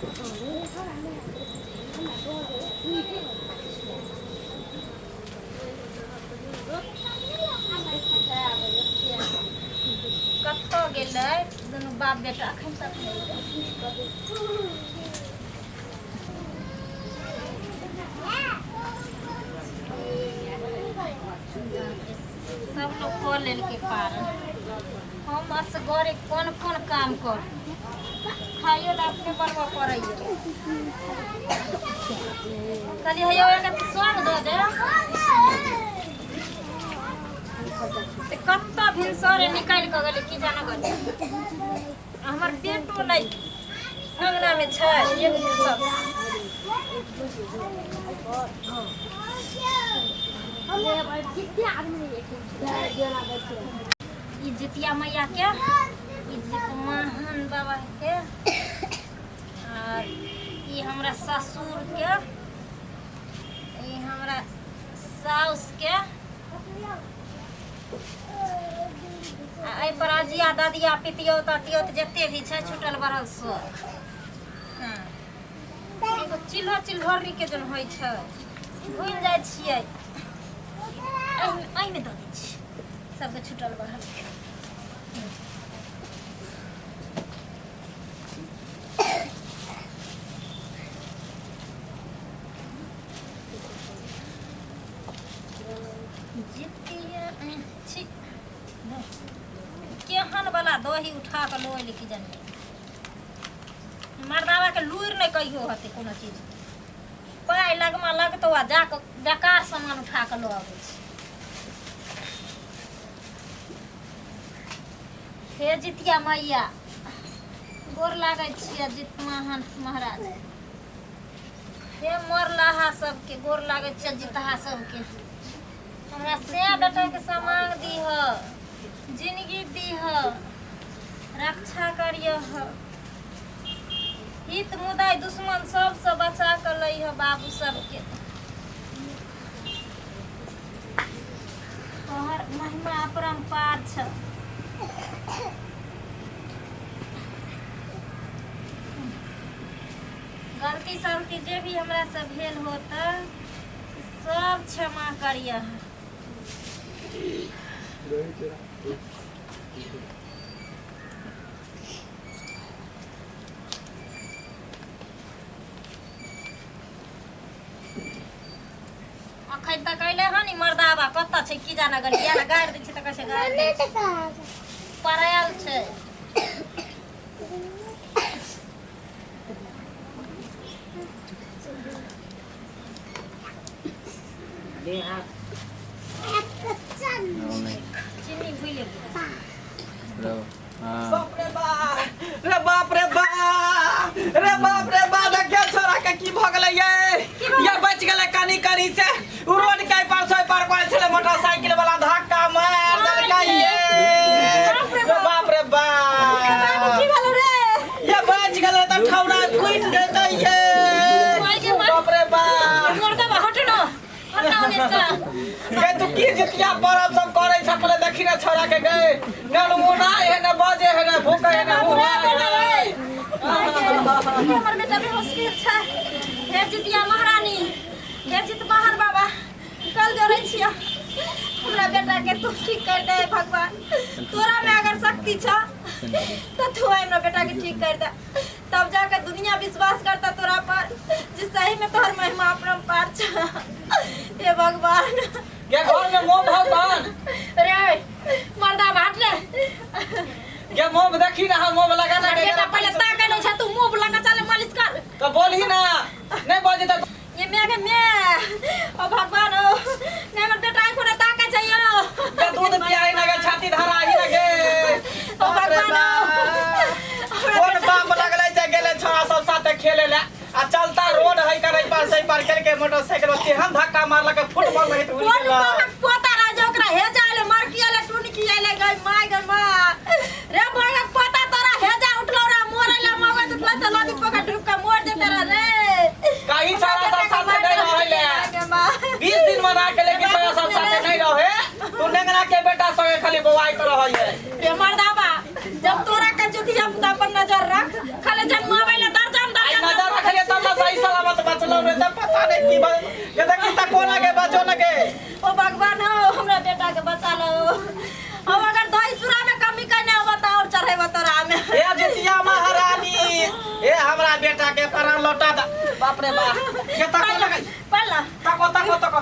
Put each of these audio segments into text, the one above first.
कत्तो गेलै दुनू बाप बेटा एखन तक सब लोग कऽ लेलकै पार। हम असगरे कोन कोन काम कर खाइयो तऽ अपने बनबऽ पड़ैए। कहलिए हे एके स्वाद दऽ दे कत्ता भिनसरे निकालि कऽ गेलै की जाना गेलै। हमर पेटो नहि अंगनामे छै एक भिनसर। ई जितिया मैया के, ई महान बाबा के, और ई हमरा ससुर के, ई हमरा साउस के, एहि पर अजिया ददिया पितियो ततियो जते भी छै छुटल बढ़ल सब। एगो चिल्हो चिल्होरी के जन होइ छै भूल जाइ छियै एहिमे दऽ दै छी सबके छुटल बढ़ल। केहन वाला दही उठा के लो लिखी जाने मर्दावा के लूर नहीं कहियो हते कोनो चीज पाई लगमा लगतो आ जाके बेकार सामान उठा के लो आबै छै। हे जितिया मैया गोर लागै छियै जित महान महाराज। हे मोरलाहा सबके गोर लागै छियै जितहा सबके। हमरा से बेटा के सामान दीह जिंदगी दीह रक्षा करिए हित मुदाय दुश्मन सबसे बचा कर लइह बाबू सबके। तोहर महिमा अपरंपार छ। गलती सलती जे भी हमरा से भेल होता सब क्षमा करिए। अखन तक अइले हन ई मर्दावा कत्ता छै की जाना गली याला गाड़ दै छै त कैसे गाड़ दै छै परायल छै। दे हाथ चीनी भूले बाप रे बा रे बाप रे बा रे बाप रे बा देखिए छोरा के की भ गेलै ये बच गेलै कनी कनी से रोड के पार से पार करे छले मोटरसाइकिल वाला धक्का मार देलकै ये बाप रे बा की भेल रे ये बच गेलै त ठौरा कुइट देतै ये बाप रे बा मोरका हटनो ये तू की जितिया परब सब करे छपले देखी ना छोरा के गए न मुना है न बाजे है न भूख है न हमर बेटा भी होशियार छै। हे जितिया महारानी हे जित महान बाबा कल जोरै छिया हमरा बेटा के तू ठीक कर दे भगवान। तोरा में अगर शक्ति छ तो तू हमरा बेटा के ठीक कर दे तब जाकर दुनिया विश्वास करता तोरा पर जिस सही में तोहर महिमा अपरंपार छ। हे भगवान ये घर में मोम भगवान रे मर्दा बात ले ये मोम देखी ना मोम लगा ना बेटा पहले ताके न छ तू मुंह लगा चले मालिश कर तो बोलही ना नहीं बोली तो ये मैं ओ भगवान ओ नहीं हमर बेटा को ना ताके चाहिए ये दूध पियाई ना के छाती धरा ही ना के ओ भगवान कौन बाप लगले जे गेले छोरा सब साथे खेले ले आ चलता रोड है करे पार से पार खेल के मोटरसाइकिल से हम धक्का मारला के फुटबॉल में तो कौन पोता रा जोकरा हे जाले मार कियाले टून कियाले गई माय गन मा रे बड़ा पोता तोरा हे जा उठलो रा मोरला मगज उठला त लदी पकड़ ढुक के मोर दे तेरा रे कहीं छोरा सब साथे नहीं रहले 20 दिन मना के लेके छोरा सब साथे नहीं रहे तू नेंगना के बेटा संगे खाली बवाई कर रही है रे मर्दाबा जब तोरा के जुतिया पुता पर नजर रख खाली जब मोबाइल दर्जन दर्जन सही सलामत बचलो रे त पता नहीं की बात ये देखी त कोना के बचो लगे ओ भगवान हो हमरा बेटा के बचा लो हम अगर दही चूड़ा में कमी करने हो तो और चढ़ेबो तोरा में ए जितिया महारानी ए हमरा बेटा के प्राण लौटा द बाप रे बाप के त को लगे पल्ला तको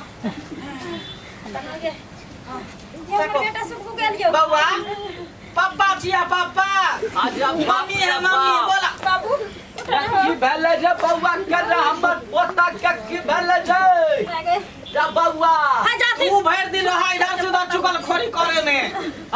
ये हमर बेटा सुख गेलियो बउआ पापा छिया पापा आज मम्मी है मम्मी बोला बाबू की भेले जे बउआ कर हमर पोता के की भेले जे जा बउआ तू भर दिन रहा इधर से उधर चुगल खोरी करे में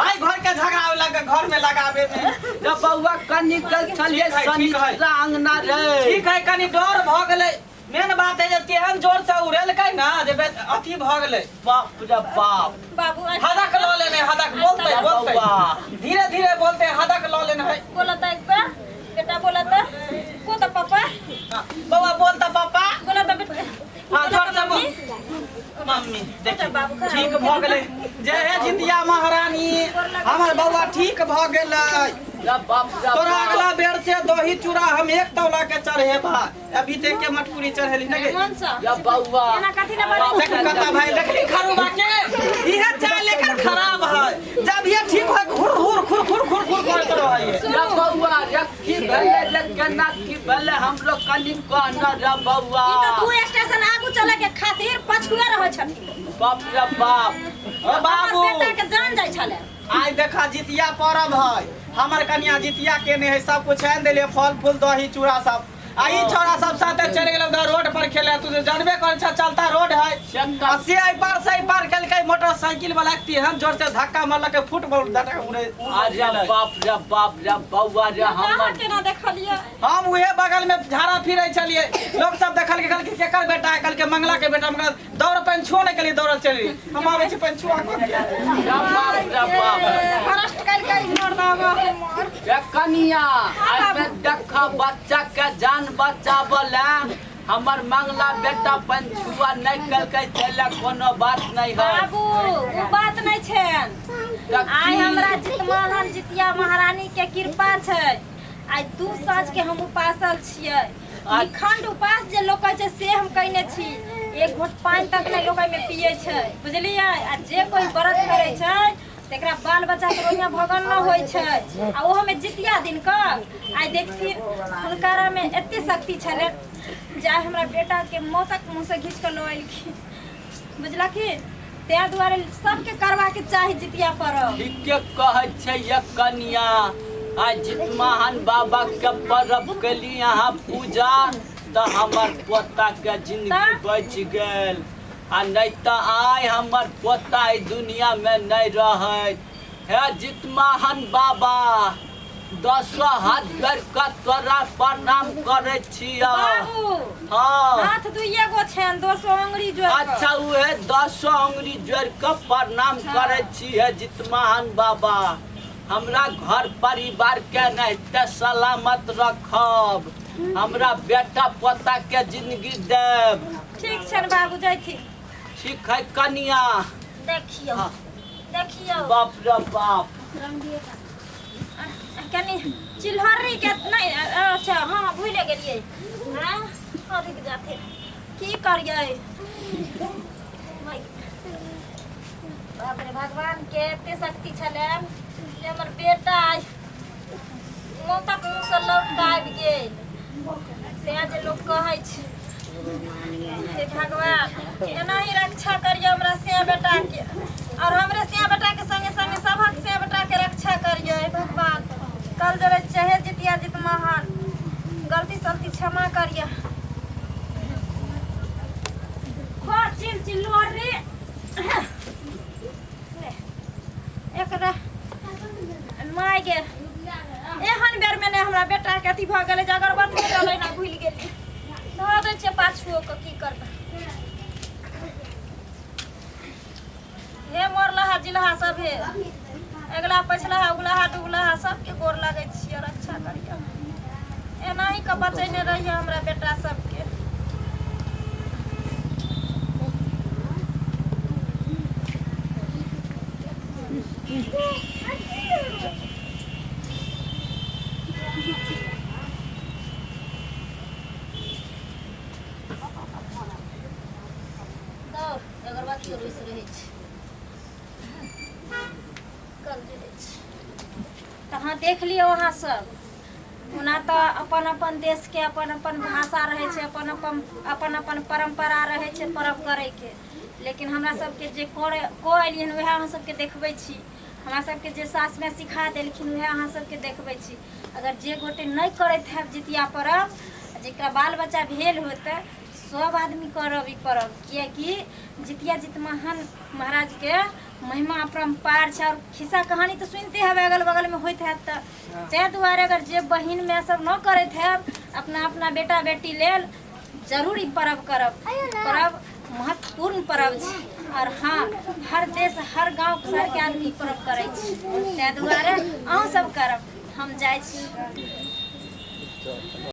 आई घर के झगड़ा लगे घर में लगावे में जा बउआ कनी कल चलिए सनी अंगना रे ठीक है कनी डर भ गेले मेन बात है जे केहन जोर से उड़ेल कै ना जे अथी भ गेले बाप रे बाप बाबू हदक लो लेने हदक बोलते धीरे धीरे बोलते हदक लो लेने है बोलता एक बार बेटा बोलता को तो पापा बउआ बोलता पापा बोलता बेटा हां जोर से बोल मम्मी देखो ठीक भ गेले जय हे जितिया महारानी हमर बउआ ठीक भ गेलै जा बाप रे तोरा अगला बेर से दही चूड़ा हम एक तौला के चढ़े बा अभी देख के मटकुरी चढ़ेली ना गे जा बउआ एना कथि ना बनी देख कता भाई देखली खरुबा के इहे चाय लेकर खराब है जब ये ठीक है घुर करत रहे जा बउआ की भेले जे केना की भेले हम लोग कनी कहना जा बउआ ई तो दू स्टेशन आगू चले के खातिर पछुए रह छथि बाप रे बाप ओ बाबू बेटा के जान जाय छले आज देखा जितिया पर्व है हमर कन्या जितिया केने है सब कुछ आन देले फल फूल दही चूड़ा सब आई छोरा सब साथे चढ़ गेल उधर रोड पर खेले तू जानबे कर चलता रोड है से आई पार खेल के मोटरसाइकिल वाला के हम जोर से धक्का मारल के फुटबॉल धक्का उड़े अरे बाप रे बउआ रे हम केना देखलिए हम उहे बगल में झाड़ा फिरै छलिए लोग सब देखल के केकर बेटा है कल के मंगला के बेटा मगर दौड़ पंछुओ नहीं के लिए दौड़ल चली हम आवे छी पंछुआ को बाप रे बाप फरस्ट कल के इग्नोर दावा हमर ए कनिया आई में देखा बच्चा के जान बचावला हमर मंगला बेटा पंछुआ नहीं कल के चले कोनो बात नहीं है बाबू वो बात नहीं छन आई हमरा जितमान जितिया महारानी के कृपा छै आई दू साँझ के हम उपासल छियै ई खंड उपास जे लोग कहै छै से हम कइने छी एक घोट पानी तक नहीं लोग में पिए छै बुझलियै आ जे कोई व्रत करे छै तेकरा बाल बच्चा के रोहिया भगन न होय छै आ ओहो में जितिया दिन क आई देखती हुनकारा में एते शक्ति छले जाय हमरा बेटा के मौतक मुंह से घींच के लो आइलखिन बुझला की ते दुआरे सबके करवा के चाही जितिया पर्व ठीक के कहै छै ये कनिया आज जितमान बाबा के पर्व केली यहाँ पूजा तो हमर पोता के जिंदगी बच गेल आ नहीं तो आय हमर पोता ई दुनिया में नहीं रहे हे जितमान बाबा 10 हाथ कर के तोरा प्रणाम करे छिया बाबू हाँ हाथ दुइये गो छन 200 अंगुरी जोड़ अच्छा उहे 10 अंगुरी जोड़ के प्रणाम करे छिए जितमान बाबा हमरा घर परिवार के नहीं सलामत रखब हमरा बेटा पोता के जिंदगी देब ठीक छन बाबू जाय थी ठीक है कनिया देखियो हाँ। देखियो बाप रे बाप कनी चिल्हरी के नहीं अच्छा हां भूल गेलिए हां अधिक जाते की करिए बाप रे भगवान के एते शक्ति छले जे हमर बेटा मोता मुंह से लौट आबि गेल से जे लोग कहै छै हे भगवान एना ही रक्षा करिए हमरा से बेटा के और हमरे से बेटा के संगे संगे सबक से बेटा के रक्षा करिए भगवान कल जरे चाहे जितिया जित महान गलती सलती क्षमा करिए खो चिल्लो रे एकरा माय गे एहन बेर में ने हमरा बेटा के अथी भ गेलै जे अगरबत्ती डालै ना भूल गेली धो दै छै पाछुओ के की करबै हे मोर लहा जिलहा सब हे अगला पछला उगला डुगला सबके गोर लागै छियै रक्षा करिए एना ही के बचैने रहिए हमरा बेटा सबके देख लियो वहाँ सब ओना तो अपन अपन देश के अपन अपन भाषा रहे छै, अपन अपन परंपरा रहे छै पर्व करे के। लेकिन हमरा सबके जे को एलियन वह अहाँ सबके देखबै छी, हमरा सबके जे सास में सिखा देलखिन वह अहाँ सबके देखबै छी। अगर जे गोटे नहीं करैत है जितिया पर्व, जेकरा बाल बच्चा भेल होते सब आदमी करब ई पर्व, कियाकि जितिया जितमाहन महाराज के महिमा अपरंपार छै। और खिस्सा कहानी तो सुनते हैं अगल बगल में होते है, तै दुआरे अगर जे बहिन में सब न करत है अपना अपना बेटा बेटी लेल जरूर ई पर्व करब। पर्व महत्वपूर्ण पर्व छै और हाँ हर देश हर गांव शहर के आदमी पर्व करे छै, तै दुआरे अहाँ सब करब। हम जाइ छी।